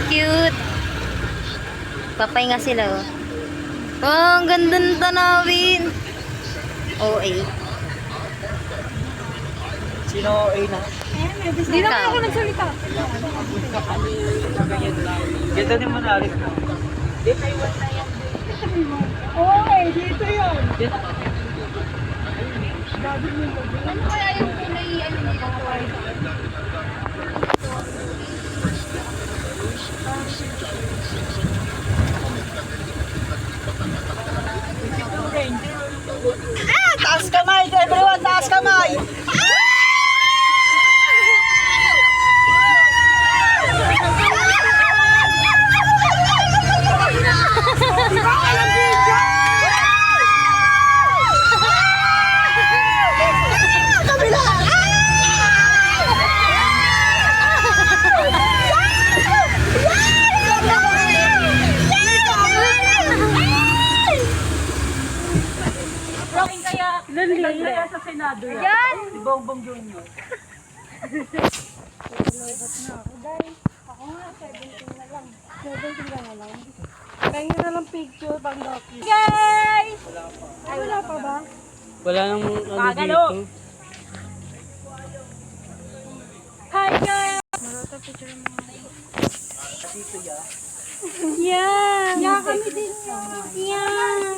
cute. Papay nga sila, oh. Oh, ang ganda ng tanawin. OA. Sino A na? Hindi naman ako nagsalita. Ganda din mo na, Alex. Di Taiwan na yan. Oo, dito yun. Ano kaya yung kulay, ano nito? Taas kamay, everyone, taas kamay. Kaya sa Senado yan. Si Bongbong Jr. Ako nga, 17 na lang. 17 na lang. Pengen na lang picture, pang docu. Guys! Ay, wala pa ba? Wala nang ano dito. Hi guys! Marota picture mo. Dito ya. Yeah! Yeah, kami din yun. Yeah!